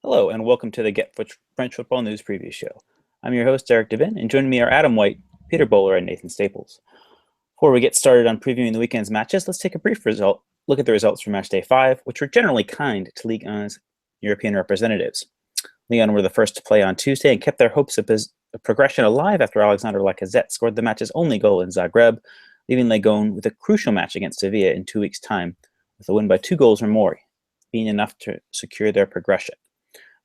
Hello, and welcome to the French Football News Preview Show. I'm your host, Eric Devin, and joining me are Adam White, Peter Bowler, and Nathan Staples. Before we get started on previewing the weekend's matches, let's take a brief look at the results from Matchday 5, which were generally kind to Ligue 1's European representatives. Lyon were the first to play on Tuesday and kept their hopes of progression alive after Alexandre Lacazette scored the match's only goal in Zagreb, leaving Ligue with a crucial match against Sevilla in 2 weeks' time, with a win by 2 goals or more, being enough to secure their progression.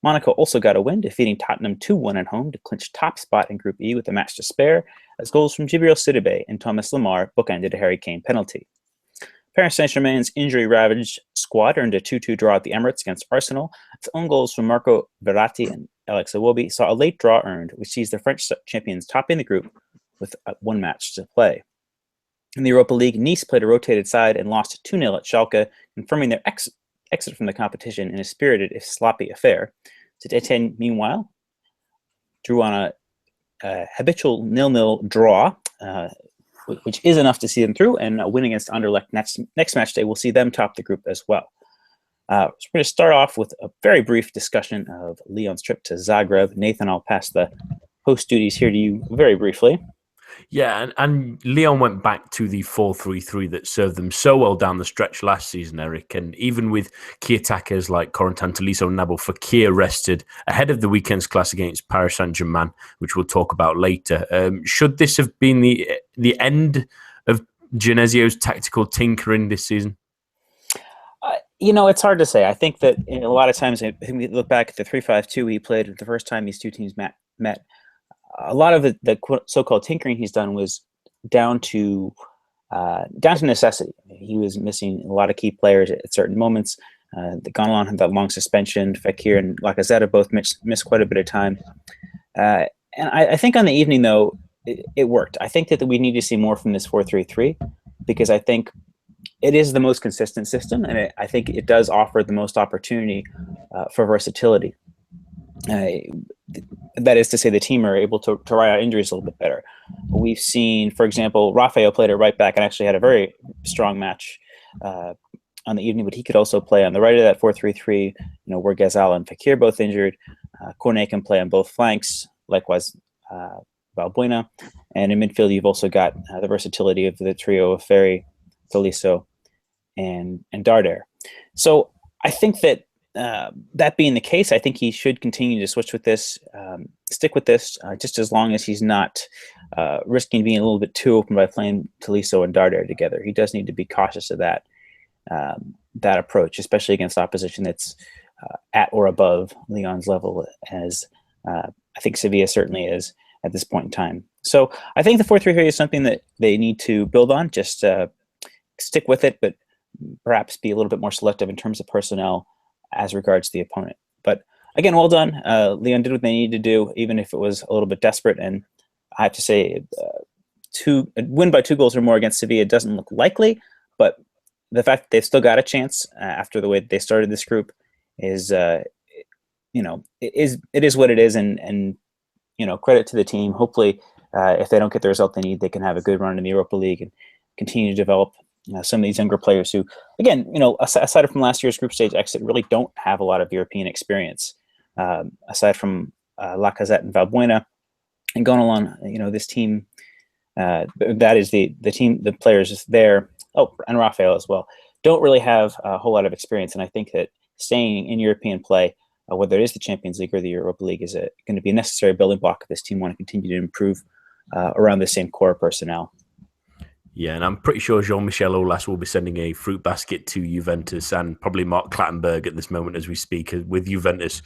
Monaco also got a win, defeating Tottenham 2-1 at home to clinch top spot in Group E with a match to spare, as goals from Djibril Sidibe and Thomas Lemar bookended a Harry Kane penalty. Paris Saint-Germain's injury-ravaged squad earned a 2-2 draw at the Emirates against Arsenal, as own goals from Marco Verratti and Alex Iwobi saw a late draw earned, which sees the French champions topping the group with one match to play. In the Europa League, Nice played a rotated side and lost 2-0 at Schalke, confirming their exit from the competition in a spirited, if sloppy, affair. Saint-Etienne, meanwhile, drew on a habitual 0-0 draw, which is enough to see them through, and a win against Anderlecht next match day will see them top the group as well. So we're going to start off with a very brief discussion of Lyon's trip to Zagreb. Nathan, I'll pass the host duties here to you very briefly. Yeah, and Lyon went back to the 4-3-3 that served them so well down the stretch last season, Eric. And even with key attackers like Corentin Tolisso and Nabil Fekir rested ahead of the weekend's clash against Paris Saint-Germain, which we'll talk about later, should this have been the end of Genesio's tactical tinkering this season? It's hard to say. I think that a lot of times, if we look back at the 3-5-2 he played the first time these two teams met, a lot of the so-called tinkering he's done was down to necessity. He was missing a lot of key players at certain moments. The Gonalon had that long suspension. Fekir and Lacazette have both missed quite a bit of time. And I think on the evening, though, it worked. I think that we need to see more from this 4-3-3 because I think it is the most consistent system, and I think it does offer the most opportunity for versatility. That is to say, the team are able to ride out injuries a little bit better. We've seen, for example, Rafael played at right back and actually had a very strong match on the evening, but he could also play on the right of that 4-3-3, where Ghazal and Fekir both injured. Cornet can play on both flanks, likewise Valbuena. And in midfield, you've also got the versatility of the trio of Ferry, Tolisso, and Darder. So I think that that being the case, I think he should continue to switch with this, stick with this, just as long as he's not risking being a little bit too open by playing Tolisso and Darder together. He does need to be cautious of that approach, especially against opposition that's at or above Lyon's level, as I think Sevilla certainly is at this point in time. So I think the 4-3-3 is something that they need to build on, just stick with it, but perhaps be a little bit more selective in terms of personnel as regards the opponent. But again, well done. Lyon did what they needed to do, even if it was a little bit desperate. And I have to say, a win by 2 goals or more against Sevilla doesn't look likely, but the fact that they've still got a chance after the way they started this group is, it is what it is. And credit to the team. Hopefully, if they don't get the result they need, they can have a good run in the Europa League and continue to develop some of these younger players who, again, aside from last year's group stage exit, really don't have a lot of European experience. Aside from Lacazette and Valbuena and Gonalon, this team, that is the team, the players there. Oh, and Rafael as well, don't really have a whole lot of experience. And I think that staying in European play, whether it is the Champions League or the Europa League, is going to be a necessary building block if this team want to continue to improve around the same core personnel. Yeah, and I'm pretty sure Jean-Michel Aulas will be sending a fruit basket to Juventus and probably Mark Clattenburg at this moment as we speak, with Juventus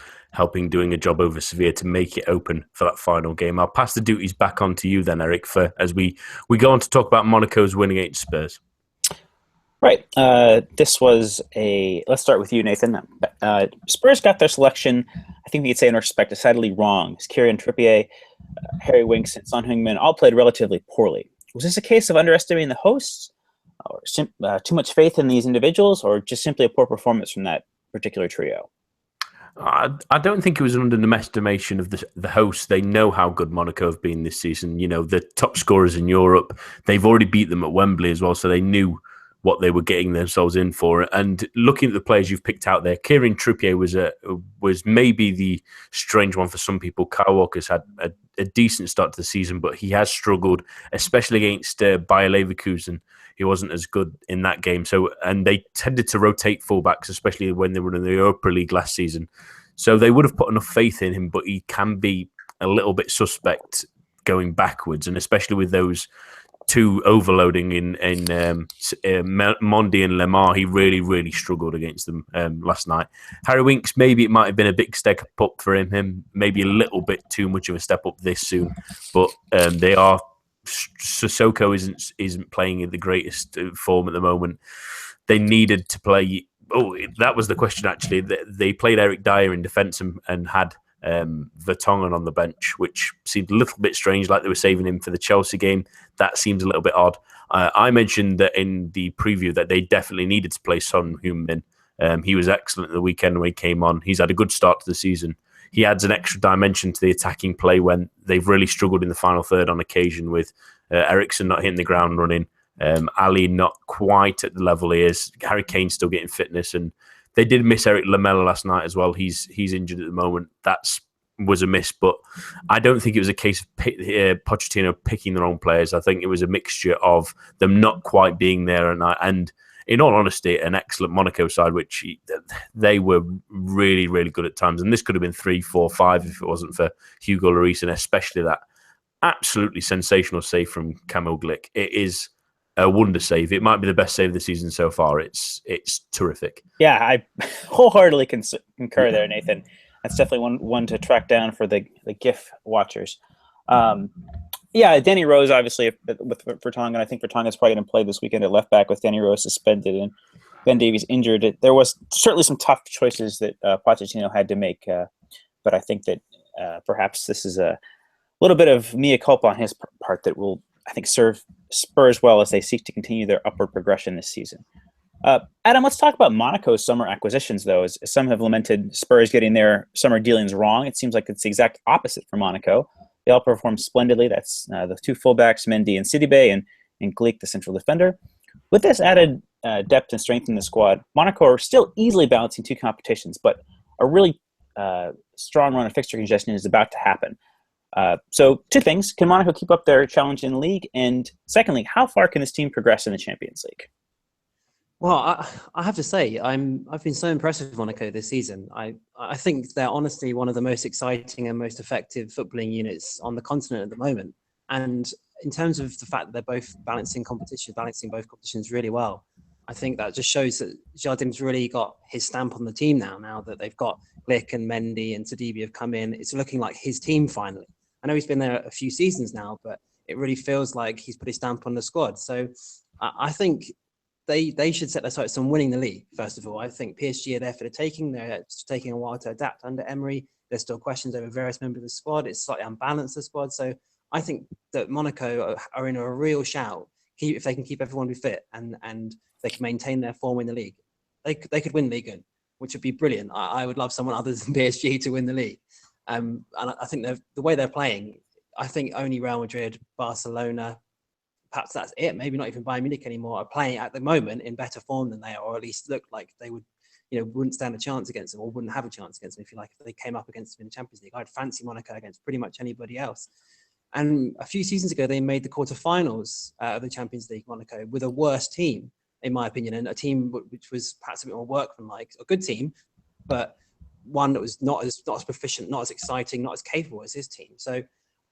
doing a job over Sevilla to make it open for that final game. I'll pass the duties back on to you then, Eric, as we go on to talk about Monaco's win against Spurs. Right. This was let's start with you, Nathan. Spurs got their selection, I think we could say in retrospect, decidedly wrong. Kieran Trippier, Harry Winks, and Son Heung-min all played relatively poorly. Was this a case of underestimating the hosts, or too much faith in these individuals, or just simply a poor performance from that particular trio? I don't think it was an underestimation of the hosts. They know how good Monaco have been this season. The top scorers in Europe, they've already beat them at Wembley as well, so they knew what they were getting themselves in for. And looking at the players you've picked out there, Kieran Trippier was maybe the strange one for some people. Kyle Walker's had a decent start to the season, but he has struggled, especially against Bayer Leverkusen. He wasn't as good in that game. And they tended to rotate fullbacks, especially when they were in the Europa League last season. So they would have put enough faith in him, but he can be a little bit suspect going backwards, and especially with those two overloading in Mondi and Lemar, he really, really struggled against them last night. Harry Winks, maybe it might have been a big step up for him, maybe a little bit too much of a step up this soon, but they are. Sissoko isn't playing in the greatest form at the moment. They needed to play. Oh, that was the question actually. They played Eric Dyer in defence and had Vertonghen on the bench, which seemed a little bit strange, like they were saving him for the Chelsea game. That seems a little bit odd. I mentioned that in the preview that they definitely needed to play Son Heung-min. He was excellent at the weekend when he came on. He's had a good start to the season. He adds an extra dimension to the attacking play when they've really struggled in the final third on occasion, with Eriksen not hitting the ground running, Ali not quite at the level he is, Harry Kane still getting fitness, and they did miss Eric Lamela last night as well. He's injured at the moment. That was a miss, but I don't think it was a case of Pochettino picking the wrong players. I think it was a mixture of them not quite being there, and in all honesty, an excellent Monaco side, which they were really, really good at times. And this could have been 3, 4, 5 if it wasn't for Hugo Lloris, and especially that absolutely sensational save from Kamil Glick. It is a wonder save. It might be the best save of the season so far. It's terrific. Yeah, I wholeheartedly concur there, Nathan. That's definitely one to track down for the GIF watchers. Yeah, Danny Rose, obviously, with Vertonghen. I think Vertonghen's probably going to play this weekend at left back with Danny Rose suspended and Ben Davies injured. There was certainly some tough choices that Pochettino had to make, but I think that perhaps this is a little bit of mea culpa on his part that will, I think, serve Spurs well as they seek to continue their upward progression this season. Adam, let's talk about Monaco's summer acquisitions, though. As some have lamented Spurs getting their summer dealings wrong, it seems like it's the exact opposite for Monaco. They all performed splendidly. That's the two fullbacks, Mendy and Sidibe, and Glick, the central defender. With this added depth and strength in the squad, Monaco are still easily balancing two competitions, but a really strong run of fixture congestion is about to happen. So two things. Can Monaco keep up their challenge in the league? And secondly, how far can this team progress in the Champions League? Well, I have to say, I've been so impressed with Monaco this season. I think they're honestly one of the most exciting and most effective footballing units on the continent at the moment. And in terms of the fact that they're both balancing both competitions really well, I think that just shows that Jardim's really got his stamp on the team now that they've got Glick and Mendy and Sidibe have come in. It's looking like his team finally. I know he's been there a few seasons now, but it really feels like he's put his stamp on the squad. So I think they should set their sights on winning the league, first of all. I think PSG are there for the taking. They're taking a while to adapt under Emery. There's still questions over various members of the squad. It's slightly unbalanced, the squad. So I think that Monaco are in a real shout if they can keep everyone fit and they can maintain their form in the league. They could win Ligue, which would be brilliant. I would love someone other than PSG to win the league. And I think the way they're playing, I think only Real Madrid, Barcelona, perhaps that's it. Maybe not even Bayern Munich anymore are playing at the moment in better form than they are, or at least look like they would, wouldn't stand a chance against them, or wouldn't have a chance against them, if you like, if they came up against them in the Champions League. I'd fancy Monaco against pretty much anybody else. And a few seasons ago, they made the quarterfinals of the Champions League, Monaco, with a worse team, in my opinion, and a team which was perhaps a bit more workmanlike, a good team, but one that was not as proficient, not as exciting, not as capable as his team. So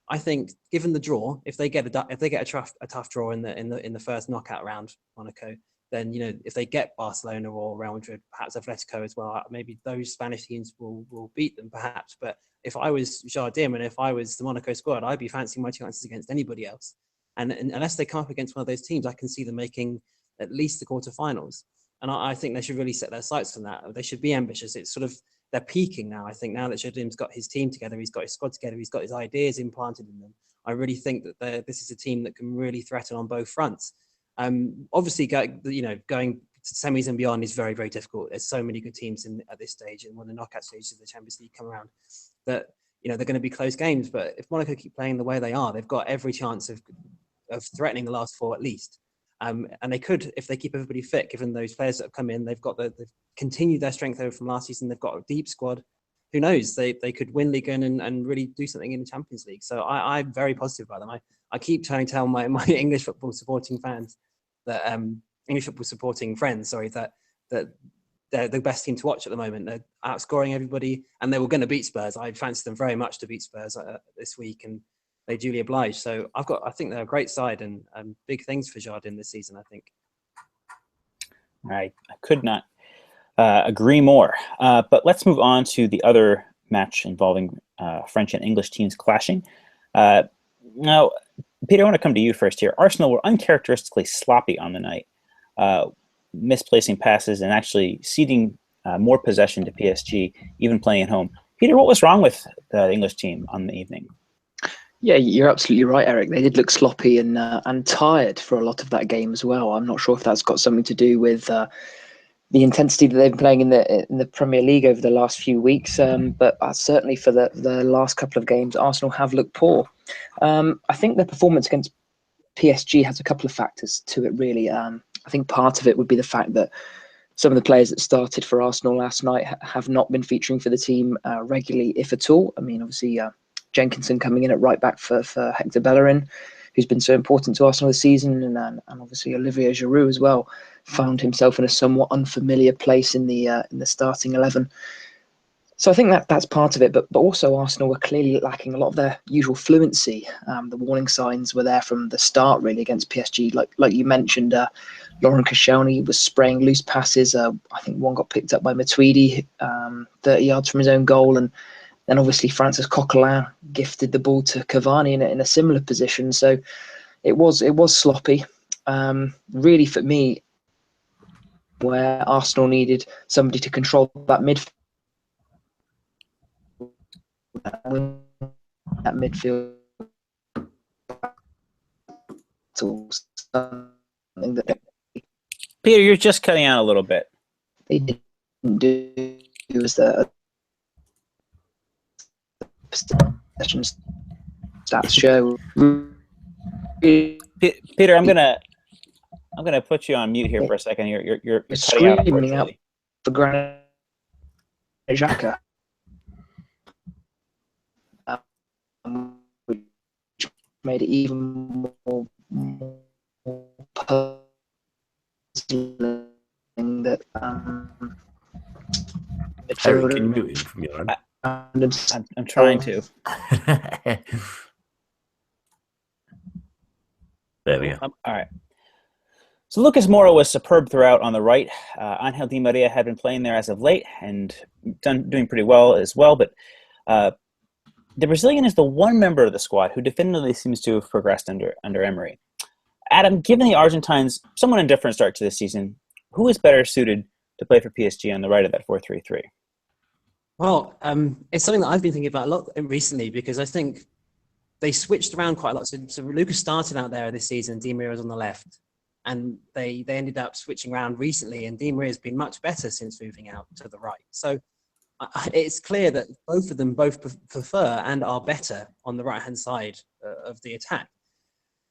I think, given the draw, if they get a tough draw in the first knockout round, Monaco, then if they get Barcelona or Real Madrid, perhaps Atletico as well, maybe those Spanish teams will beat them, perhaps. But if I was Jardim and if I was the Monaco squad, I'd be fancying my chances against anybody else. And unless they come up against one of those teams, I can see them making at least the quarterfinals. And I think they should really set their sights on that. They should be ambitious. It's sort of, they're peaking now. I think now that Jardim's got his team together, he's got his squad together, he's got his ideas implanted in them. I really think that this is a team that can really threaten on both fronts. Obviously, going to semis and beyond is very, very difficult. There's so many good teams at this stage, and when the knockout stages of the Champions League come around, that they're going to be close games. But if Monaco keep playing the way they are, they've got every chance of threatening the last four at least. And they could, if they keep everybody fit, given those players that have come in, they've continued their strength over from last season. They've got a deep squad. Who knows? They could win Ligue 1 and really do something in the Champions League. So I'm very positive about them. I keep trying to tell my English football supporting fans that English football supporting friends, sorry, that they're the best team to watch at the moment. They're outscoring everybody, and they were going to beat Spurs. I fancy them very much to beat Spurs this week, and they duly obliged. So I think they're a great side, and big things for Jardin this season, I think. I could not agree more. But let's move on to the other match involving French and English teams clashing. Now, Peter, I want to come to you first here. Arsenal were uncharacteristically sloppy on the night, misplacing passes and actually ceding more possession to PSG, even playing at home. Peter, what was wrong with the English team on the evening? Yeah, you're absolutely right, Eric. They did look sloppy and tired for a lot of that game as well. I'm not sure if that's got something to do with the intensity that they've been playing in the Premier League over the last few weeks, but certainly for the last couple of games, Arsenal have looked poor. I think the performance against PSG has a couple of factors to it, really. I think part of it would be the fact that some of the players that started for Arsenal last night have not been featuring for the team regularly, if at all. I mean, obviously, Jenkinson coming in at right back for Hector Bellerin, who's been so important to Arsenal this season, and obviously Olivier Giroud as well found himself in a somewhat unfamiliar place in the starting 11. So I think that's part of it, but also Arsenal were clearly lacking a lot of their usual fluency. The warning signs were there from the start, really, against PSG. Like you mentioned, Laurent Koscielny was spraying loose passes. I think one got picked up by Matuidi, 30 yards from his own goal, and then obviously Francis Coquelin gifted the ball to Cavani in a similar position. So it was sloppy. Really, for me, where Arsenal needed somebody to control that midfield. That midfield something that Peter, you're just cutting out a little bit. they didn't do was the possession stats show. Peter, I'm gonna put you on mute here for a second. You're cutting out, Screaming out unfortunately. for Granit Xhaka. Which made it even more puzzling that Eric, can you mute him from your end? I'm trying to. There we go. All right. So Lucas Moura was superb throughout on the right. Angel Di Maria had been playing there as of late and doing pretty well as well. But the Brazilian is the one member of the squad who definitively seems to have progressed under Emery. Adam, given the Argentines' somewhat indifferent start to this season, who is better suited to play for PSG on the right of that 4-3-3? Well, it's something that I've been thinking about a lot recently because I think they switched around quite a lot. So Lucas started out there this season, Di Maria was on the left, and they ended up switching around recently, and Di Maria has been much better since moving out to the right. So it's clear that both of them prefer and are better on the right-hand side of the attack.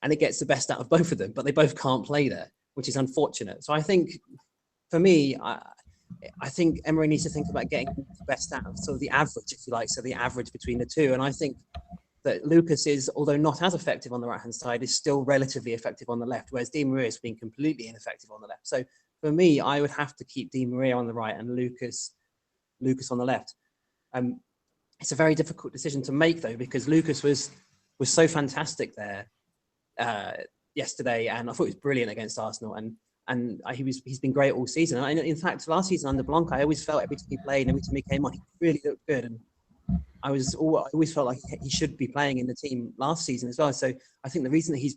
And it gets the best out of both of them, but they both can't play there, which is unfortunate. So I think, for me, I think Emery needs to think about getting the best out of sort of the average, if you like, so the average between the two. And I think that Lucas is, although not as effective on the right-hand side, is still relatively effective on the left, whereas Di Maria has been completely ineffective on the left. So for me, I would have to keep Di Maria on the right and Lucas on the left. It's a very difficult decision to make, though, because Lucas was so fantastic there yesterday, and I thought he was brilliant against Arsenal, and he's been great all season. And in fact, last season under Blanc, I always felt every time he played, every time he came on, he really looked good, and I always felt like he should be playing in the team last season as well. So I think the reason that he's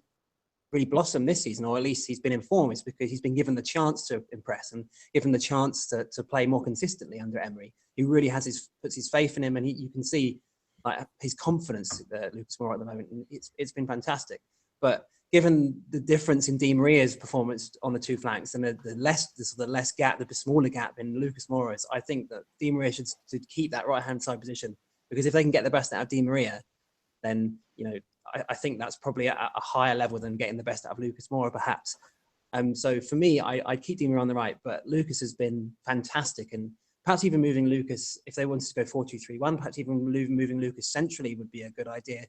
really blossomed this season, or at least he's been in form, is because he's been given the chance to impress and given the chance to play more consistently under Emery. He really puts his faith in him, and you can see like his confidence, Lucas Moura, at the moment. And it's been fantastic. But given the difference in Di Maria's performance on the two flanks and the smaller gap in Lucas Moura's, I think that Di Maria should keep that right-hand side position, because if they can get the best out of Di Maria, then I think that's probably at a higher level than getting the best out of Lucas Moura, perhaps. So for me, I'd keep Di Maria on the right, but Lucas has been fantastic. And perhaps even moving Lucas, if they wanted to go 4-2-3-1, perhaps even moving Lucas centrally would be a good idea,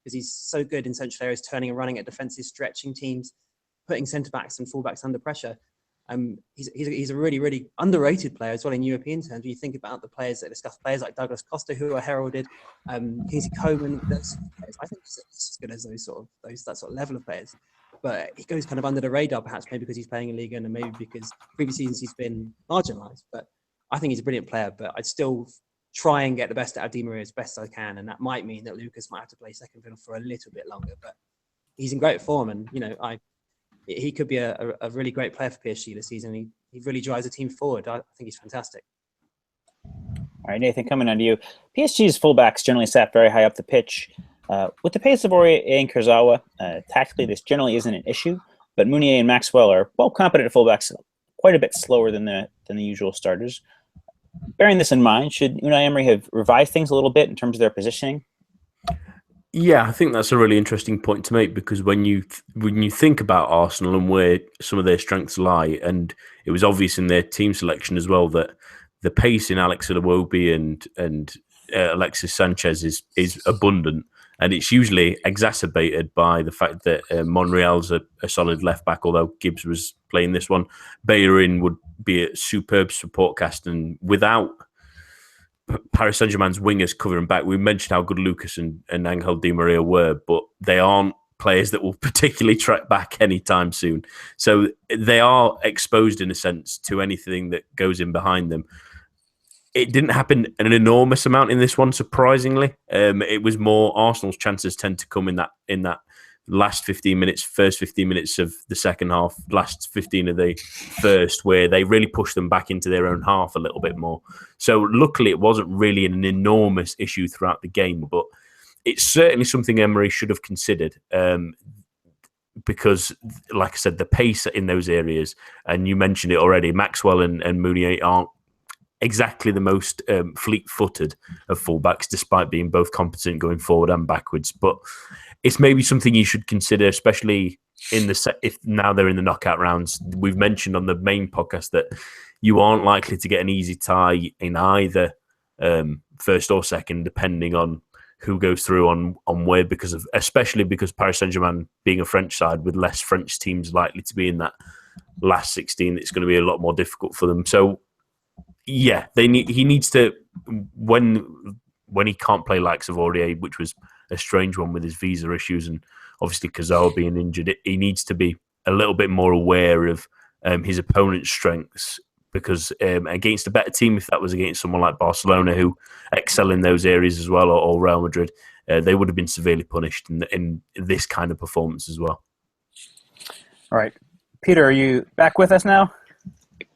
because he's so good in central areas, turning and running at defenses, stretching teams, putting centre-backs and full-backs under pressure. He's a really, really underrated player as well in European terms. When you think about the players that discuss, players like Douglas Costa, who are heralded, Kingsley Coman, those players, I think he's as good as that sort of level of players. But he goes kind of under the radar, perhaps maybe because he's playing in Ligue 1 and maybe because previous seasons he's been marginalised. But I think he's a brilliant player. But I'd still try and get the best out of Di Maria as best I can, and that might mean that Lucas might have to play second fiddle for a little bit longer. But he's in great form, and he could be a really great player for PSG this season. He really drives the team forward. I think he's fantastic. All right, Nathan, coming on to you. PSG's fullbacks generally sat very high up the pitch. With the pace of Aurier and Kurzawa, tactically this generally isn't an issue, but Meunier and Maxwell are well competent fullbacks, quite a bit slower than the usual starters. Bearing this in mind, should Unai Emery have revised things a little bit in terms of their positioning? Yeah, I think that's a really interesting point to make, because when you think about Arsenal and where some of their strengths lie, and it was obvious in their team selection as well that the pace in Alex Iwobi and Alexis Sanchez is abundant, and it's usually exacerbated by the fact that Monreal's a solid left back, although Gibbs was playing this one. Bellerin would be a superb support cast, and without Paris Saint-Germain's wingers covering back, we mentioned how good Lucas and Angel Di Maria were, but they aren't players that will particularly track back anytime soon. So they are exposed in a sense to anything that goes in behind them. It didn't happen an enormous amount in this one, surprisingly. It was more Arsenal's chances tend to come in that last 15 minutes, first 15 minutes of the second half, last 15 of the first, where they really pushed them back into their own half a little bit more. So luckily it wasn't really an enormous issue throughout the game, but it's certainly something Emery should have considered, because, like I said, the pace in those areas, and you mentioned it already, Maxwell and Meunier aren't exactly the most fleet-footed of fullbacks, despite being both competent going forward and backwards. But it's maybe something you should consider, especially if now they're in the knockout rounds. We've mentioned on the main podcast that you aren't likely to get an easy tie in either first or second, depending on who goes through on where, especially because Paris Saint-Germain being a French side with less French teams likely to be in that last 16, it's going to be a lot more difficult for them. So yeah, he needs to, when he can't play likes of Aurier, which was a strange one with his visa issues, and obviously Kurzawa being injured, he needs to be a little bit more aware of his opponent's strengths, because against a better team, if that was against someone like Barcelona who excel in those areas as well, or Real Madrid, they would have been severely punished in this kind of performance as well. All right. Peter, are you back with us now?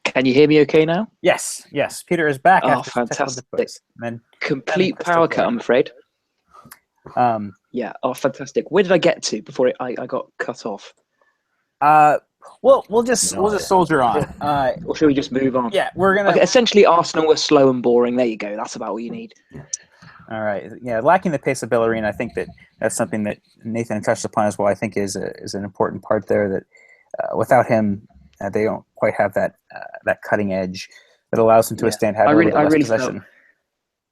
Can you hear me okay now? Yes. Peter is back. Oh, fantastic. Complete power cut, I'm afraid. Yeah, fantastic. Where did I get to before I got cut off? We'll just soldier on. Or should we just move on? Yeah, we're gonna. Okay, essentially, Arsenal were slow and boring. There you go. That's about what you need. All right. Yeah, lacking the pace of Bellerin, I think that's something that Nathan touched upon as well. I think is an important part there. That without him, they don't quite have that cutting edge that allows them to withstand having a little less possession.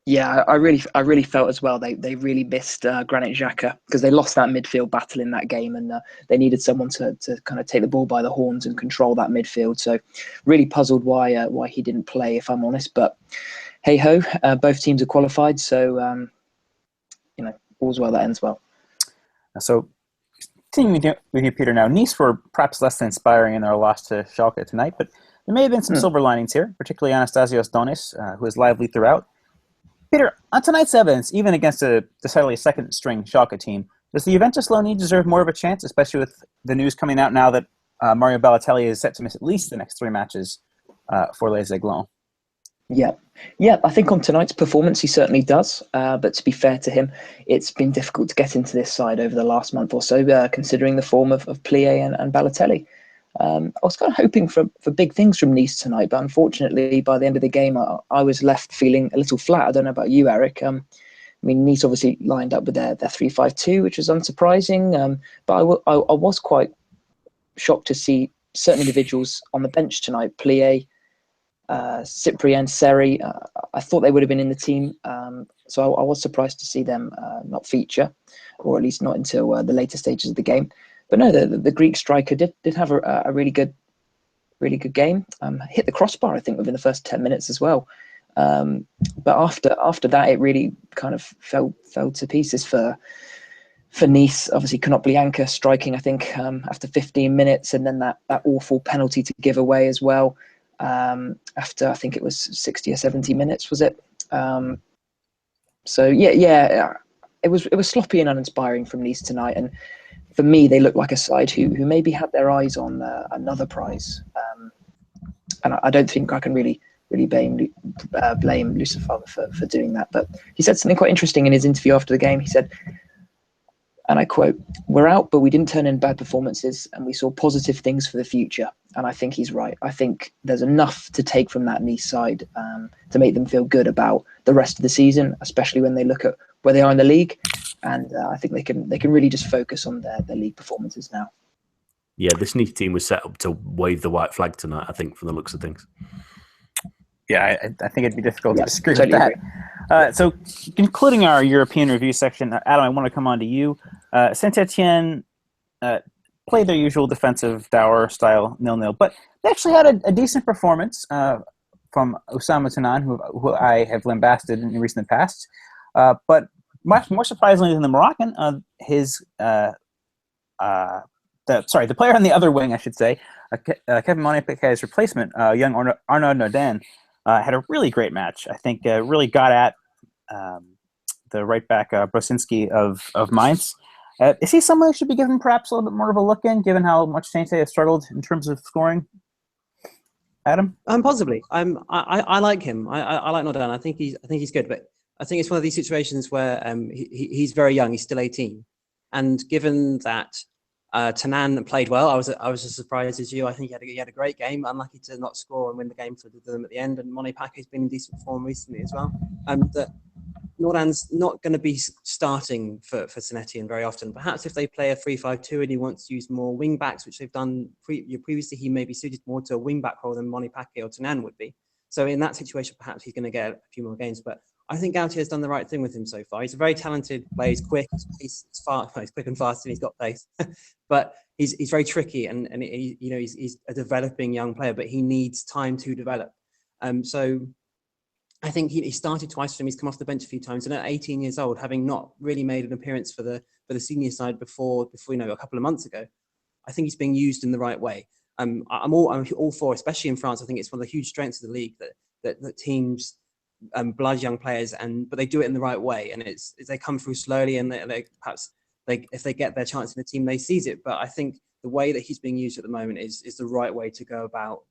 Yeah, I really felt as well. They really missed Granit Xhaka, because they lost that midfield battle in that game, and they needed someone to kind of take the ball by the horns and control that midfield. So, really puzzled why he didn't play, if I'm honest. But hey ho, both teams are qualified, so all's well that ends well. So, continuing with you, Peter. Now, Nice were perhaps less than inspiring in their loss to Schalke tonight, but there may have been some silver linings here, particularly Anastasios Donis, who is lively throughout. Peter, on tonight's evidence, even against a decidedly second-string Schalke team, does the Juventus loanee deserve more of a chance, especially with the news coming out now that Mario Balotelli is set to miss at least the next 3 matches for Les Aiglons? Yeah, I think on tonight's performance he certainly does. But to be fair to him, it's been difficult to get into this side over the last month or so, considering the form of Plié and Balotelli. I was kind of hoping for big things from Nice tonight, but unfortunately, by the end of the game, I was left feeling a little flat. I don't know about you, Eric. I mean, Nice obviously lined up with their 3-5-2, which was unsurprising. But I was quite shocked to see certain individuals on the bench tonight, Plie, Cyprien, Seri. I thought they would have been in the team, so I was surprised to see them not feature, or at least not until the later stages of the game. But no, the Greek striker did have a really good game. Hit the crossbar, I think, within the first 10 minutes as well. But after that, it really kind of fell to pieces for Nice. Obviously, Konoplyanka striking, I think, after 15 minutes, and then that awful penalty to give away as well. After, I think it was 60 or 70 minutes, was it? So yeah, it was sloppy and uninspiring from Nice tonight. And for me, they look like a side who maybe had their eyes on another prize. And I don't think I can really blame Lucifer for doing that. But he said something quite interesting in his interview after the game. He said, and I quote, "We're out, but we didn't turn in bad performances, and we saw positive things for the future." And I think he's right. I think there's enough to take from that Nice side to make them feel good about the rest of the season, especially when they look at where they are in the league. And I think they can really just focus on their league performances now. Yeah, this Nice team was set up to wave the white flag tonight, I think, from the looks of things. Yeah, I think it'd be difficult to disagree totally with that. So, concluding our European review section, Adam, I want to come on to you. Saint-Etienne played their usual defensive dour style 0-0, but they actually had a decent performance from Oussama Tanan, who I have lambasted in the recent past. But much more surprisingly than the Moroccan, the player on the other wing, I should say, Kevin Monet-Paquet's replacement, young Arnaud Nordin, had a really great match. I think really got at the right back Brosinski of Mainz. Is he someone who should be given perhaps a little bit more of a look in, given how much Saint-Etienne has struggled in terms of scoring? Adam? Possibly. I like him. I like Nordin. I think he's good, but I think it's one of these situations where he's very young. He's still 18, and given that Tanan played well, I was as surprised as you. I think he had a great game. Unlucky to not score and win the game for them at the end. And Monet-Paquet's been in decent form recently as well. That Nordin's not going to be starting for Saint-Etienne very often. Perhaps if they play a 3-5-2 and he wants to use more wing backs, which they've done previously, he may be suited more to a wing back role than Monet-Paquet or Tanan would be. So in that situation, perhaps he's going to get a few more games. But I think Gautier has done the right thing with him so far. He's a very talented player. He's quick. He's quick and fast, and he's got pace. But he's very tricky, and he's a developing young player. But he needs time to develop. So I think he started twice for him. He's come off the bench a few times, and at 18 years old, having not really made an appearance for the senior side before a couple of months ago, I think he's being used in the right way. I'm all for, especially in France. I think it's one of the huge strengths of the league that teams blood young players, but they do it in the right way, and they come through slowly, and if they get their chance in the team, they seize it. But I think the way that he's being used at the moment is the right way to go about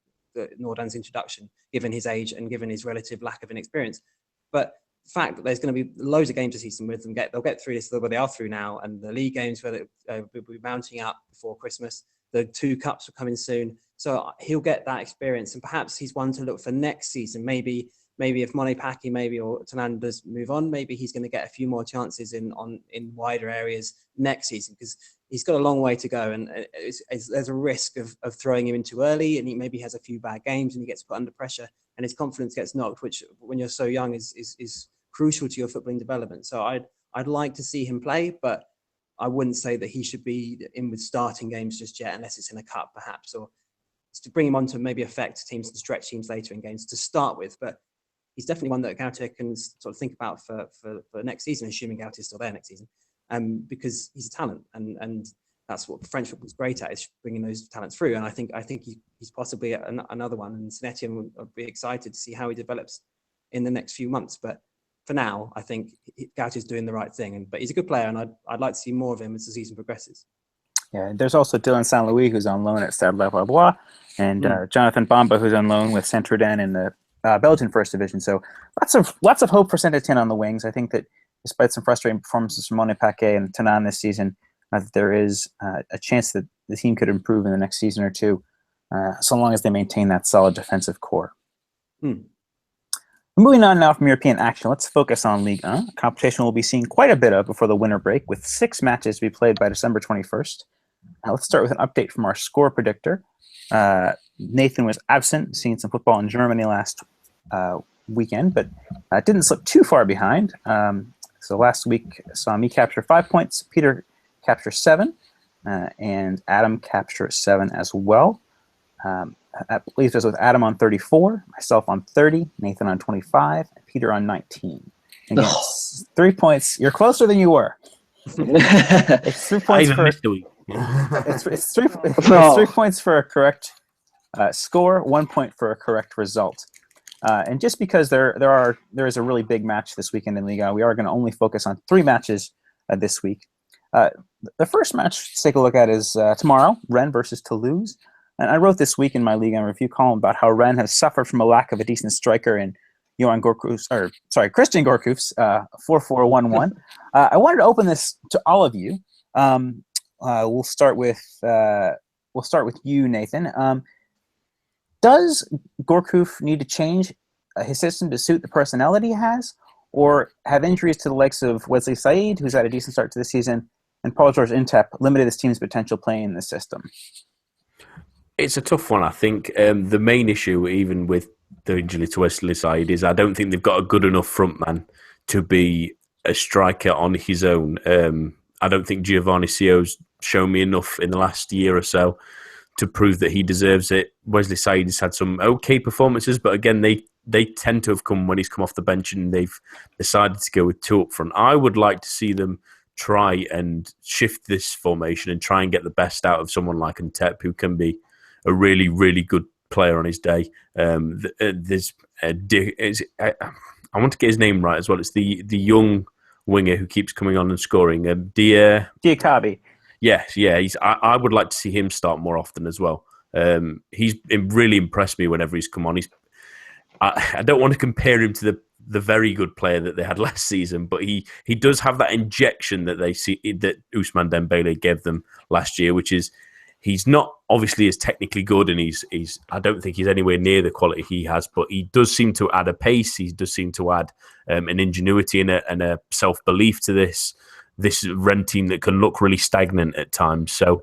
Nordin's introduction, given his age and given his relative lack of inexperience. But the fact that there's going to be loads of games this season with them, they'll get through this where they are through now, and the league games where they'll be mounting up before Christmas. The 2 cups are coming soon, so he'll get that experience, and perhaps he's one to look for next season. Maybe if Monet-Paquet or Tanan does move on, maybe he's going to get a few more chances in wider areas next season, because he's got a long way to go, and there's a risk of throwing him in too early, and he maybe has a few bad games and he gets put under pressure and his confidence gets knocked, which when you're so young is crucial to your footballing development. So I'd like to see him play, but I wouldn't say that he should be in with starting games just yet, unless it's in a cup perhaps, or to bring him on to maybe affect teams and stretch teams later in games to start with. But he's definitely one that Gautier can sort of think about for next season, assuming Gautier is still there next season, because he's a talent, and that's what French football's great at, is bringing those talents through. And I think he's possibly another one, and Saint-Etienne will be excited to see how he develops in the next few months. But for now, I think Gautier's doing the right thing, but he's a good player, and I'd like to see more of him as the season progresses. Yeah, there's also Dylan Saint-Louis, who's on loan at Stade Lavallois, and Jonathan Bamba, who's on loan with Saint-Truiden in the Belgian First Division. So lots of hope for Saint-Etienne on the wings. I think that despite some frustrating performances from Monet-Paquet and Tanan this season, that there is a chance that the team could improve in the next season or two, so long as they maintain that solid defensive core. Moving on now from European action, let's focus on Ligue 1. A competition we'll be seeing quite a bit of before the winter break, with 6 matches to be played by December 21st. Let's start with an update from our score predictor. Nathan was absent, seeing some football in Germany last weekend, but didn't slip too far behind. So last week saw me capture 5 points, Peter capture 7, and Adam capture 7 as well. That leaves us with Adam on 34, myself on 30, Nathan on 25, and Peter on 19. Again, 3 points. You're closer than you were. It's 3 points for missed a week. it's 3 points for a correct score, 1 point for a correct result. And just because there is a really big match this weekend in Ligue, we are going to only focus on 3 matches this week. The first match to take a look at is tomorrow, Rennes versus Toulouse. And I wrote this week in my Ligue review column about how Rennes has suffered from a lack of a decent striker in Christian Gourcuff's 4-4-1-1. I wanted to open this to all of you. We'll start with you, Nathan. Does Gourcuff need to change his system to suit the personality he has, or have injuries to the likes of Wesley Said, who's had a decent start to the season, and Paul-Georges Intep limited his team's potential playing in the system? It's a tough one, I think. The main issue, even with the injury to Wesley Said, is I don't think they've got a good enough frontman to be a striker on his own. I don't think Giovanni Sio's shown me enough in the last year or so to prove that he deserves it. Wesley Said has had some okay performances, but again, they tend to have come when he's come off the bench and they've decided to go with 2 up front. I would like to see them try and shift this formation and try and get the best out of someone like Ntep, who can be a really, really good player on his day. I want to get his name right as well. It's the young winger who keeps coming on and scoring. Diakabi. Yes, yeah. I would like to see him start more often as well. He's really impressed me whenever he's come on. I don't want to compare him to the very good player that they had last season, but he does have that injection that that Ousmane Dembele gave them last year, which is he's not obviously as technically good, and he's I don't think he's anywhere near the quality he has, but he does seem to add a pace. He does seem to add an ingenuity and a self-belief to this Rennes team that can look really stagnant at times. So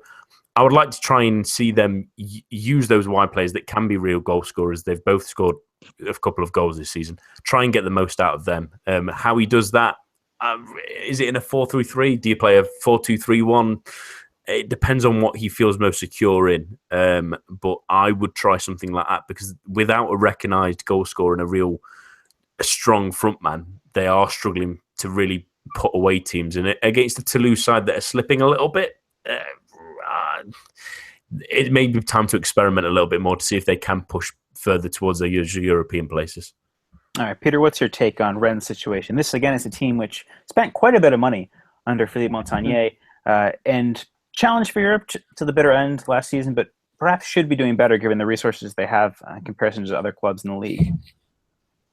I would like to try and see them use those wide players that can be real goal scorers. They've both scored a couple of goals this season. Try and get the most out of them. How he does that, is it in a 4-3-3? Do you play a 4-2-3-1? It depends on what he feels most secure in. But I would try something like that, because without a recognised goal scorer and a strong front man, they are struggling to really put away teams. And against the Toulouse side that are slipping a little bit, it may be time to experiment a little bit more to see if they can push further towards their European places. All right, Peter, what's your take on Rennes' situation? This, again, is a team which spent quite a bit of money under Philippe Montagnier and challenged for Europe to the bitter end last season, but perhaps should be doing better given the resources they have in comparison to other clubs in the league.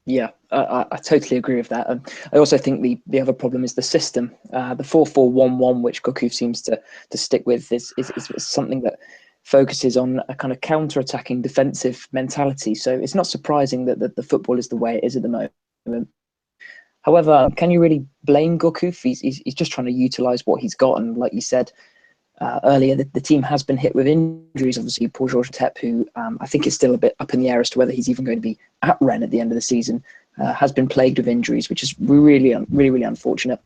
Yeah, I totally agree with that. I also think the other problem is the system. The 4-4-1-1, which Gourcuff seems to stick with, is something that focuses on a kind of counter-attacking defensive mentality. So it's not surprising that the football is the way it is at the moment. However, can you really blame Gourcuff? He's just trying to utilise what he's got. And like you said earlier, the team has been hit with injuries. Obviously, Paul-Georges Intep, who I think is still a bit up in the air as to whether he's even going to be at Rennes at the end of the season, has been plagued with injuries, which is really unfortunate.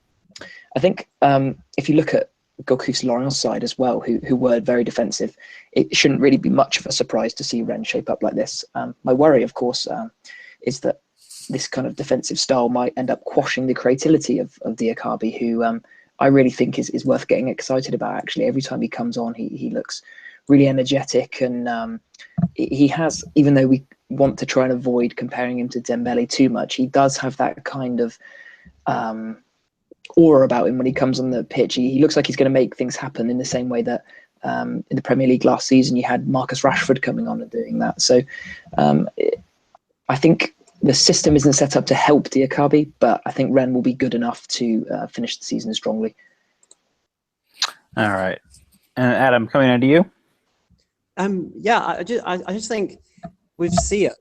I think if you look at Gourcuff's Lorient side as well, who were very defensive, it shouldn't really be much of a surprise to see Rennes shape up like this. My worry, of course, is that this kind of defensive style might end up quashing the creativity of Diakabi, who I really think is worth getting excited about. Actually, every time he comes on, he looks really energetic, and he has, even though we want to try and avoid comparing him to Dembele too much, he does have that kind of aura about him when he comes on the pitch. He looks like he's going to make things happen in the same way that in the Premier League last season you had Marcus Rashford coming on and doing that. So I think the system isn't set up to help Diakabi, but I think Rennes will be good enough to finish the season strongly. All right. And Adam, coming on to you? Yeah, I just think with Sia,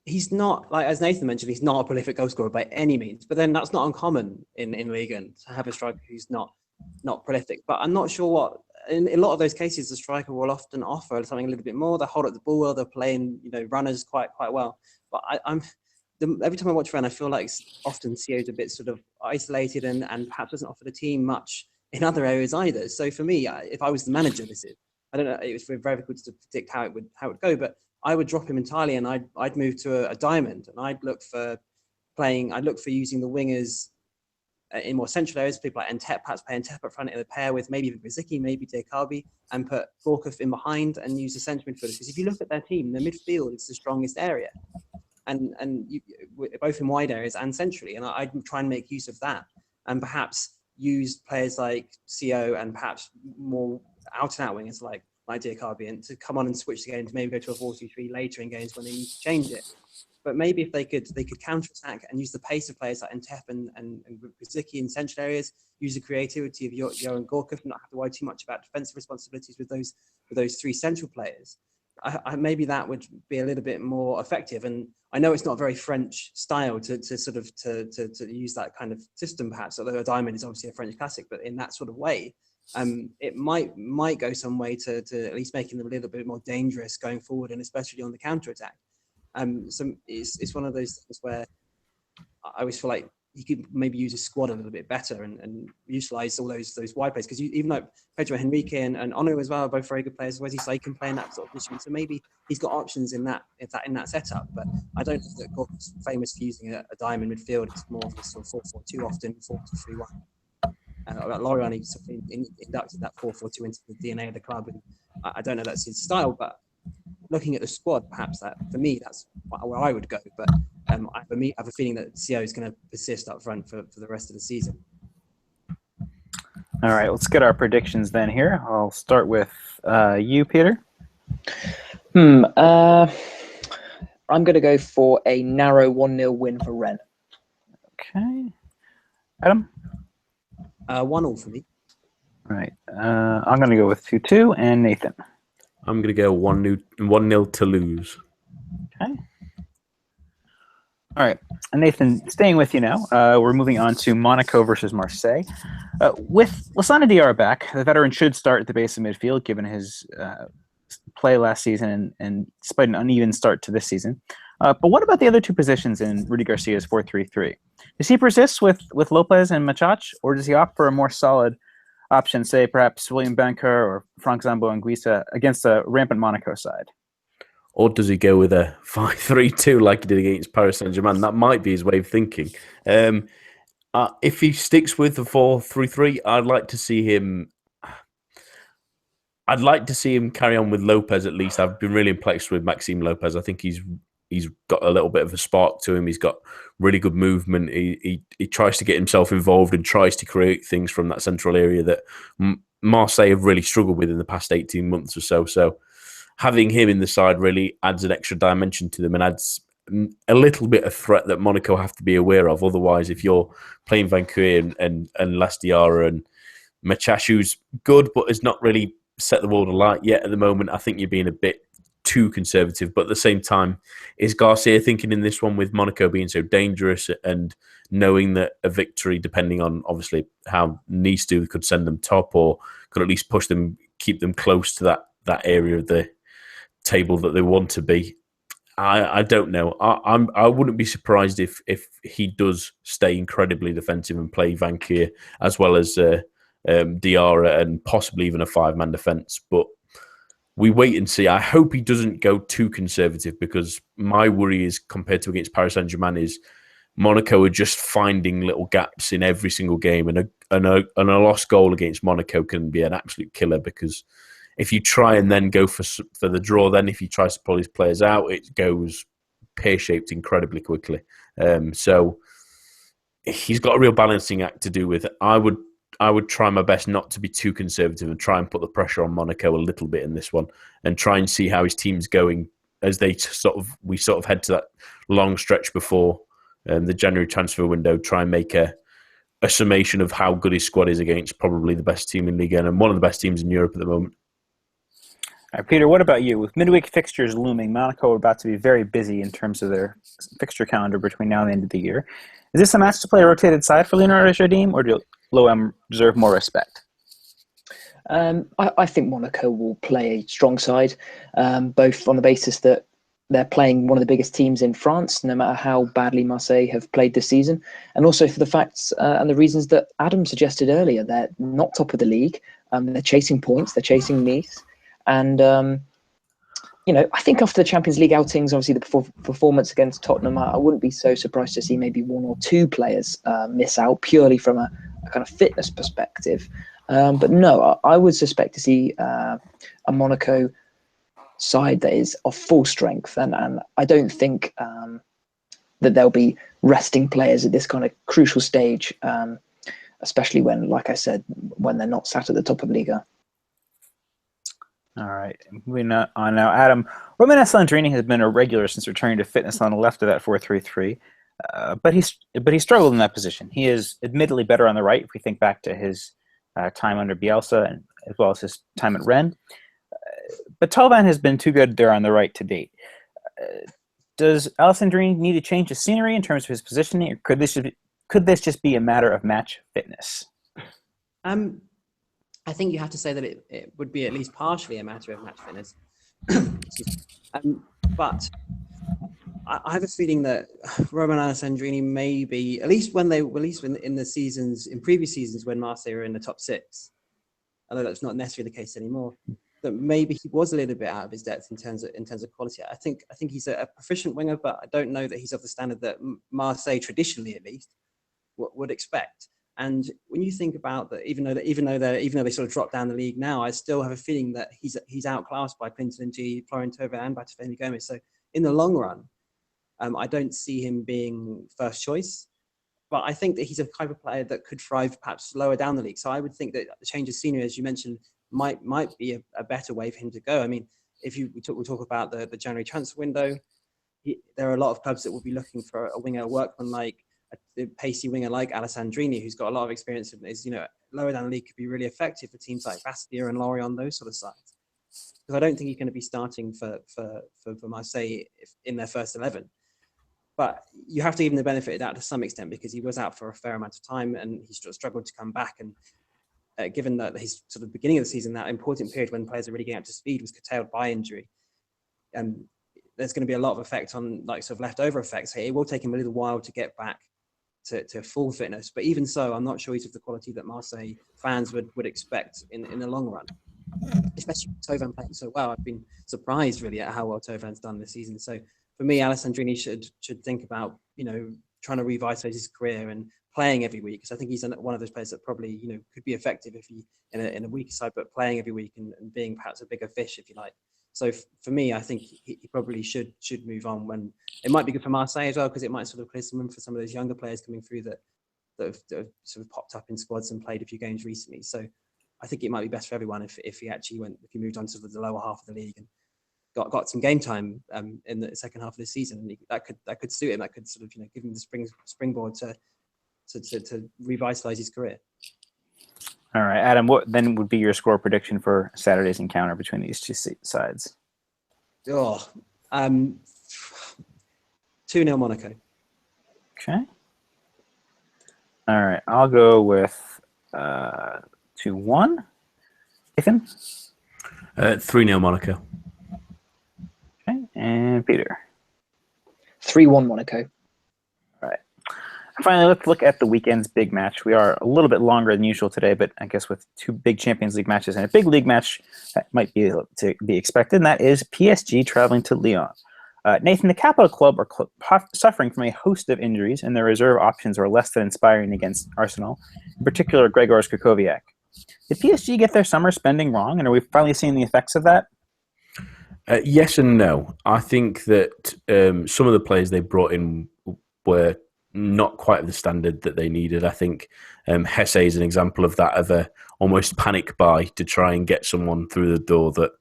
he's not, like as Nathan mentioned, he's not a prolific goal scorer by any means. But then that's not uncommon in Ligue to have a striker who's not prolific. But I'm not sure what in a lot of those cases, the striker will often offer something a little bit more. They hold up the ball well. They're playing, runners quite well. But every time I watch Rennes, I feel like often CO's a bit sort of isolated and perhaps doesn't offer the team much in other areas either. So for me, if I was the manager, I don't know, it was very difficult to predict how it would go, but I would drop him entirely and I'd move to a diamond, and I'd look for using the wingers in more central areas, people like Entep, perhaps play Entep up front in a pair with maybe Riziki, maybe Diakabi, and put Gorkov in behind and use the central midfielders. Because if you look at their team, the midfield is the strongest area, and both in wide areas and centrally. And I'd try and make use of that, and perhaps use players like CO and perhaps more out-and-out wingers like Diakabi, and to come on and switch the game to maybe go to a 4-2-3 later in games when they need to change it. But maybe if they could counter-attack and use the pace of players like Entep and Riziki in central areas, use the creativity of Yo and Gorkov, and not have to worry too much about defensive responsibilities with those three central players. Maybe that would be a little bit more effective. And I know it's not very French style to use that kind of system, perhaps, although a diamond is obviously a French classic, but in that sort of way, it might go some way to at least making them a little bit more dangerous going forward, and especially on the counter-attack. So it's one of those things where I always feel like you could maybe use a squad a little bit better and utilize all those wide players, because even like Pedro Henrique and Onu as well are both very good players. Wesley So can play in that sort of position, so maybe he's got options in that setup. But I don't think that Gork's famous for using a diamond midfield. It's more of a sort of 4-4-2 often, 4-2-3-1. Lorient, he sort of inducted that 4-4-2 into the DNA of the club, and I don't know that's his style, but looking at the squad, perhaps that for me that's where I would go. But I have a feeling that CO is going to persist up front for the rest of the season. All right, let's get our predictions then here. I'll start with you, Peter. I'm going to go for a narrow 1-0 win for Rennes. Okay. Adam? 1-1 for me. All right. I'm going to go with 2-2, and Nathan. I'm going to go 1-0 to lose. Okay. All right. And Nathan, staying with you now, we're moving on to Monaco versus Marseille. With Lassana Diarra back, the veteran should start at the base of midfield, given his play last season and despite an uneven start to this season. But what about the other two positions in Rudy Garcia's 4-3-3? Does he persist with Lopez and Machach, or does he opt for a more solid option, say perhaps William Banker or Franck Zambo-Anguissa against a rampant Monaco side? Or does he go with a 5-3-2 like he did against Paris Saint-Germain? That might be his way of thinking. If he sticks with the 4-3-3, I'd like to see him carry on with Lopez at least. I've been really impressed with Maxime Lopez. I think he's got a little bit of a spark to him. He's got really good movement. He tries to get himself involved and tries to create things from that central area that Marseille have really struggled with in the past 18 months or so. So having him in the side really adds an extra dimension to them and adds a little bit of threat that Monaco have to be aware of. Otherwise, if you're playing Vanquer and Las Diarra and Machach, who's good but has not really set the world alight yet at the moment, I think you're being a bit too conservative. But at the same time, is Garcia thinking in this one with Monaco being so dangerous and knowing that a victory, depending on obviously how Nice do, could send them top or could at least push them, keep them close to that area of the table that they want to be? I don't know. I wouldn't be surprised if he does stay incredibly defensive and play Vanquer as well as Diarra and possibly even a 5-man defence. But we wait and see. I hope he doesn't go too conservative, because my worry is, compared to against Paris Saint-Germain, is Monaco are just finding little gaps in every single game, and a lost goal against Monaco can be an absolute killer, because if you try and then go for the draw, then if he tries to pull his players out, it goes pear-shaped incredibly quickly. So he's got a real balancing act to do with. I would try my best not to be too conservative and try and put the pressure on Monaco a little bit in this one, and try and see how his team's going as we head to that long stretch before the January transfer window. Try and make a summation of how good his squad is against probably the best team in Ligue 1 and one of the best teams in Europe at the moment. All right, Peter, what about you? With midweek fixtures looming, Monaco are about to be very busy in terms of their fixture calendar between now and the end of the year. Is this a match to play a rotated side for Leonardo Jardim, or do L'OM deserve more respect? I think Monaco will play a strong side, both on the basis that they're playing one of the biggest teams in France, no matter how badly Marseille have played this season, and also for the facts and the reasons that Adam suggested earlier. They're not top of the league. They're chasing points. They're chasing Nice, and I think after the Champions League outings, obviously the performance against Tottenham, I wouldn't be so surprised to see maybe one or two players miss out purely from a kind of fitness perspective. But no, I would suspect to see a Monaco side that is of full strength, and I don't think that they'll be resting players at this kind of crucial stage, especially when, like I said, when they're not sat at the top of Liga. All right, moving on now. Adam, Roman Alessandrini has been a regular since returning to fitness on the left of that 4-3-3, but he struggled in that position. He is admittedly better on the right if we think back to his time under Bielsa and as well as his time at Rennes. But Thauvin has been too good there on the right to date. Does Alessandrini need to change his scenery in terms of his positioning, or could this just be a matter of match fitness? I think you have to say that it would be at least partially a matter of match fitness. But I have a feeling that Roman Alessandrini may be, at least in the previous seasons when Marseille were in the top six, although that's not necessarily the case anymore, that maybe he was a little bit out of his depth in terms of quality. I think he's a proficient winger, but I don't know that he's of the standard that Marseille traditionally, at least, would expect. And when you think about that, even though they sort of dropped down the league now, I still have a feeling that he's outclassed by Clinton G, Florent Thauvin, and by Tefeni Gomez. So in the long run, I don't see him being first choice. But I think that he's a type of player that could thrive perhaps lower down the league. So I would think that the change of scenery, as you mentioned, might be a better way for him to go. I mean, we'll talk about the January transfer window. There are a lot of clubs that will be looking for a winger, workman like a pacey winger like Alessandrini, who's got a lot of experience and is, lower down the league, could be really effective for teams like Bastia and Lorient, those sort of sides. Because I don't think he's going to be starting for Marseille in their first 11. But you have to give him the benefit of that to some extent, because he was out for a fair amount of time and he struggled to come back. And given that his sort of beginning of the season, that important period when players are really getting up to speed, was curtailed by injury, there's going to be a lot of effect on sort of leftover effects. It will take him a little while to get back to full fitness, but even so, I'm not sure he's of the quality that Marseille fans would expect in the long run. Especially with Thauvin playing so well, I've been surprised really at how well Tauvin's done this season. So for me, Alessandrini should think about trying to revitalise his career and playing every week, because I think he's one of those players that probably could be effective if he in a weaker side, but playing every week and being perhaps a bigger fish, if you like. So for me, I think he probably should move on. When it might be good for Marseille as well, because it might sort of clear some room for some of those younger players coming through that have sort of popped up in squads and played a few games recently. So I think it might be best for everyone if he moved on to the lower half of the league and got some game time in the second half of the season. And that could suit him. That could sort of give him the springboard to revitalise his career. All right, Adam, what then would be your score prediction for Saturday's encounter between these two sides? 2-0 Monaco. Okay. All right, I'll go with 2-1. Nathan? 3-0 Monaco. Okay, and Peter? 3-1 Monaco. And finally, let's look at the weekend's big match. We are a little bit longer than usual today, but I guess with two big Champions League matches and a big league match that might be to be expected, and that is PSG traveling to Lyon. Nathan, the capital club are suffering from a host of injuries, and their reserve options are less than inspiring against Arsenal, in particular Gregor Skrikowiak. Did PSG get their summer spending wrong, and are we finally seeing the effects of that? Yes and no. I think that some of the players they brought in were not quite of the standard that they needed. I think Hesse is an example of that, of a almost panic buy to try and get someone through the door that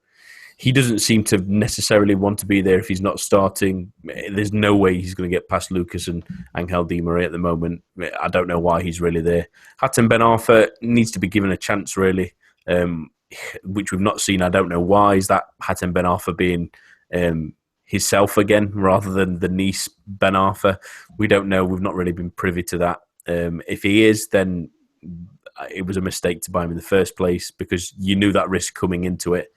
he doesn't seem to necessarily want to be there if he's not starting. There's no way he's going to get past Lucas and Angel Di Maria at the moment. I don't know why he's really there. Hatem Ben Arfa needs to be given a chance, really, which we've not seen. I don't know why. Is that Hatem Ben Arfa being himself again rather than the Nice Ben Arfa? We don't know. We've not really been privy to that. If he is, then it was a mistake to buy him in the first place because you knew that risk coming into it.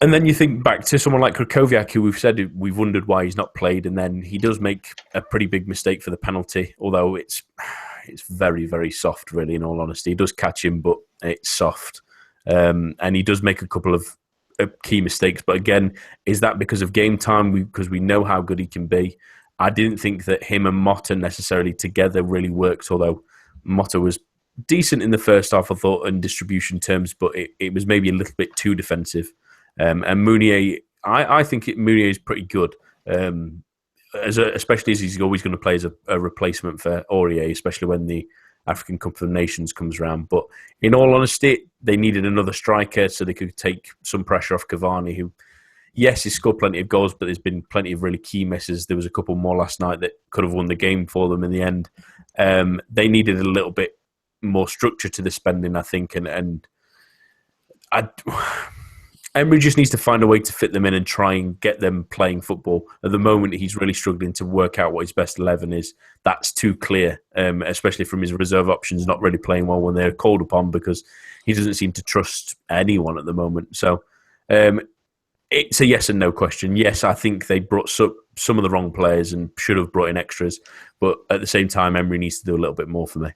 And then you think back to someone like Krakowiak, who we've wondered why he's not played, and then he does make a pretty big mistake for the penalty, although it's very, very soft, really, in all honesty. He does catch him, but it's soft. And he does make a couple of key mistakes. But again, is that because of game time? Because we know how good he can be. I didn't think that him and Motta necessarily together really worked, although Motta was decent in the first half, I thought, in distribution terms, but it was maybe a little bit too defensive. And Mounier, I think Mounier is pretty good, especially as he's always going to play as a replacement for Aurier, especially when the African Cup of Nations comes around. But in all honesty, they needed another striker so they could take some pressure off Cavani, who, yes, he scored plenty of goals, but there's been plenty of really key misses. There was a couple more last night that could have won the game for them in the end. They needed a little bit more structure to the spending, I think, and Emery just needs to find a way to fit them in and try and get them playing football. At the moment, he's really struggling to work out what his best 11 is. That's too clear, especially from his reserve options not really playing well when they're called upon, because he doesn't seem to trust anyone at the moment. So it's a yes and no question. Yes, I think they brought some of the wrong players and should have brought in extras. But at the same time, Emery needs to do a little bit more for me.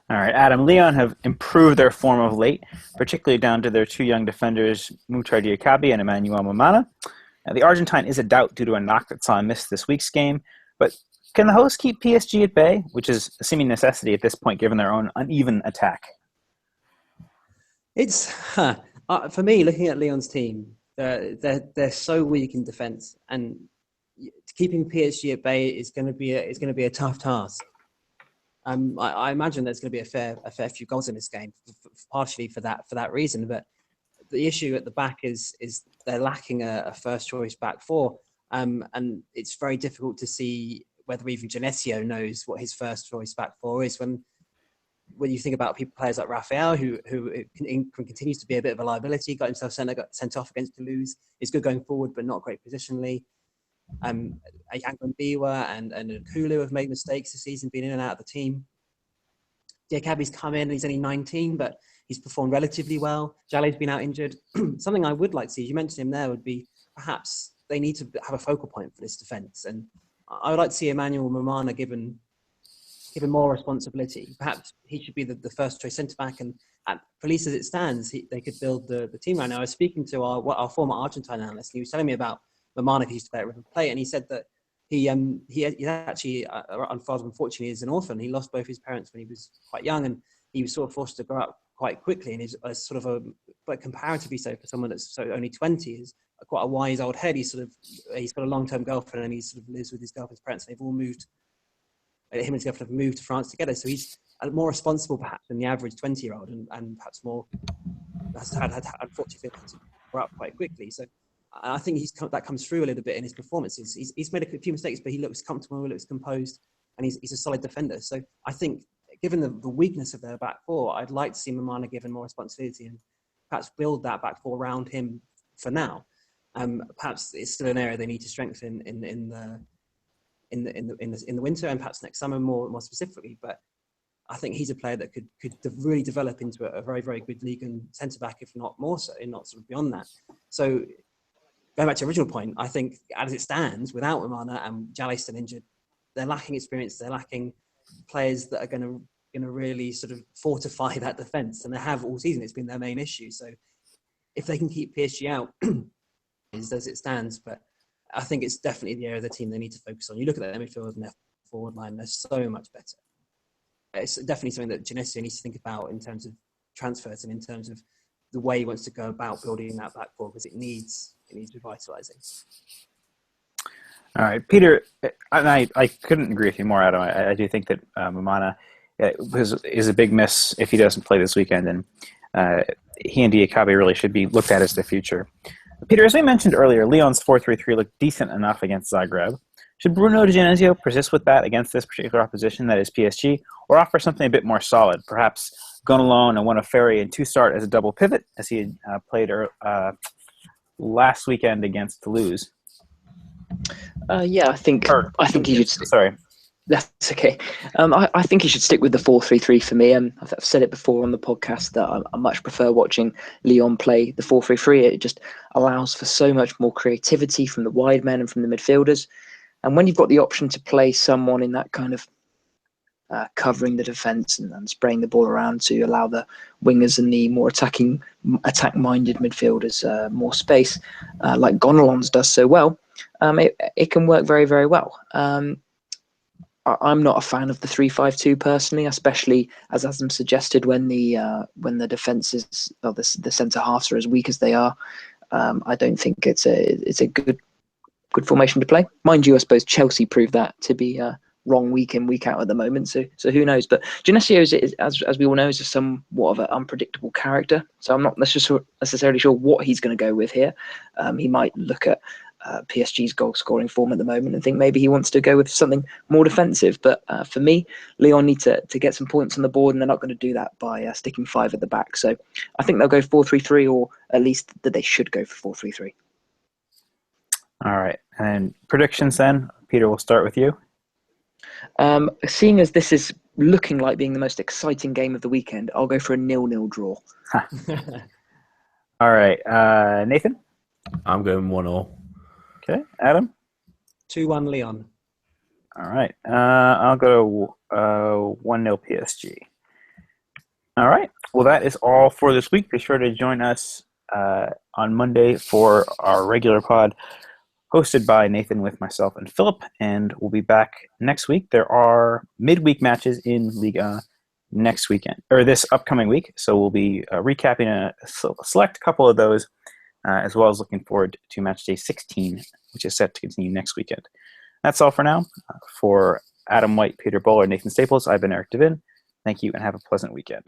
All right, Adam, Lyon have improved their form of late, particularly down to their two young defenders, Moutar Diakabi and Emmanuel Mamana. Now, the Argentine is a doubt due to a knock that saw him miss this week's game, but can the hosts keep PSG at bay, which is a seeming necessity at this point given their own uneven attack? It's for me, looking at Lyon's team, they're so weak in defence, and keeping PSG at bay is going to be a tough task. I imagine there's going to be a fair few goals in this game, partially for that reason. But the issue at the back is they're lacking a first choice back four, and it's very difficult to see whether even Genesio knows what his first choice back four is. When you think about players like Raphael, who continues to be a bit of a liability, got sent off against Toulouse, is good going forward, but not great positionally. Yangon Biwa and Kulu have made mistakes this season, been in and out of the team. Diakabi's come in, he's only 19, but he's performed relatively well. Jalle's been out injured. Something I would like to see, you mentioned him there, would be perhaps they need to have a focal point for this defence. And I would like to see Emmanuel Mamana given more responsibility. Perhaps he should be the first choice centre-back, and at least as it stands, they could build the team right now. I was speaking to our former Argentine analyst, and he was telling me about Mamana, who used to play at River Plate, and he said that he actually, unfortunately, is an orphan. He lost both his parents when he was quite young, and he was sort of forced to grow up quite quickly. And he's sort of but comparatively so for someone that's only 20, is quite a wise old head. He's got a long-term girlfriend, and he sort of lives with his girlfriend's parents. And they've all moved. Him and his girlfriend have moved to France together, so he's more responsible perhaps than the average 20-year-old, and perhaps more has had unfortunately to grow up quite quickly. So I think that comes through a little bit in his performances. He's made a few mistakes, but he looks comfortable, he looks composed, and he's a solid defender. So I think, given the weakness of their back four, I'd like to see Mamana given more responsibility and perhaps build that back four around him for now. Perhaps it's still an area they need to strengthen in the winter, and perhaps next summer more specifically. But I think he's a player that could really develop into a very, very good league and centre back, if not more so, and not sort of beyond that. So going back to the original point, I think as it stands, without Mamana and Jalé still injured, they're lacking experience. They're lacking players that are going to really sort of fortify that defence, and they have all season. It's been their main issue. So if they can keep PSG out, as it stands, but I think it's definitely the area of the team they need to focus on. You look at their midfield and their forward line; they're so much better. It's definitely something that Genesio needs to think about in terms of transfers and in terms of the way he wants to go about building that back four, because it needs revitalising. All right, Peter, I couldn't agree with you more, Adam. I do think that Mamana is a big miss if he doesn't play this weekend, and he and Diakabi really should be looked at as the future. Peter, as we mentioned earlier, Lyon's 4-3-3 looked decent enough against Zagreb. Should Bruno Di Genesio persist with that against this particular opposition, that is PSG, or offer something a bit more solid, perhaps Gonalon and Wanaferi and start as a double pivot, as he had played last weekend against Toulouse? I think he should. Sorry. That's okay. I think he should stick with the 4-3-3 for me. I've said it before on the podcast that I much prefer watching Lyon play the 4-3-3. It just allows for so much more creativity from the wide men and from the midfielders. And when you've got the option to play someone in that kind of covering the defence and spraying the ball around to allow the wingers and the more attack-minded midfielders more space, like Gonalons does so well, it can work very, very well. I'm not a fan of the 3-5-2 personally, especially as Adam suggested when the defenses or the centre halves are as weak as they are. I don't think it's a good formation to play. Mind you, I suppose Chelsea proved that to be wrong week in, week out at the moment. So who knows? But Genesio is, as we all know, is somewhat of an unpredictable character. So I'm not necessarily sure what he's going to go with here. He might look at PSG's goal scoring form at the moment and think maybe he wants to go with something more defensive. But for me, Lyon need to get some points on the board, and they're not going to do that by sticking 5 at the back. So I think they'll go 4-3-3, or at least that they should go for 4-3-3. All right. And predictions then. Peter, we'll start with you. Seeing as this is looking like being the most exciting game of the weekend, I'll go for a 0-0 draw. All right. Nathan? I'm going 1-0. Okay. Adam? 2-1 Lyon. All right. I'll go 1-0 PSG. All right. Well, that is all for this week. Be sure to join us on Monday for our regular pod hosted by Nathan with myself and Philip, and we'll be back next week. There are midweek matches in Ligue next weekend, or this upcoming week, so we'll be recapping a select couple of those, as well as looking forward to Matchday 16, which is set to continue next weekend. That's all for now. For Adam White, Peter Bowler, and Nathan Staples, I've been Eric Devin. Thank you, and have a pleasant weekend.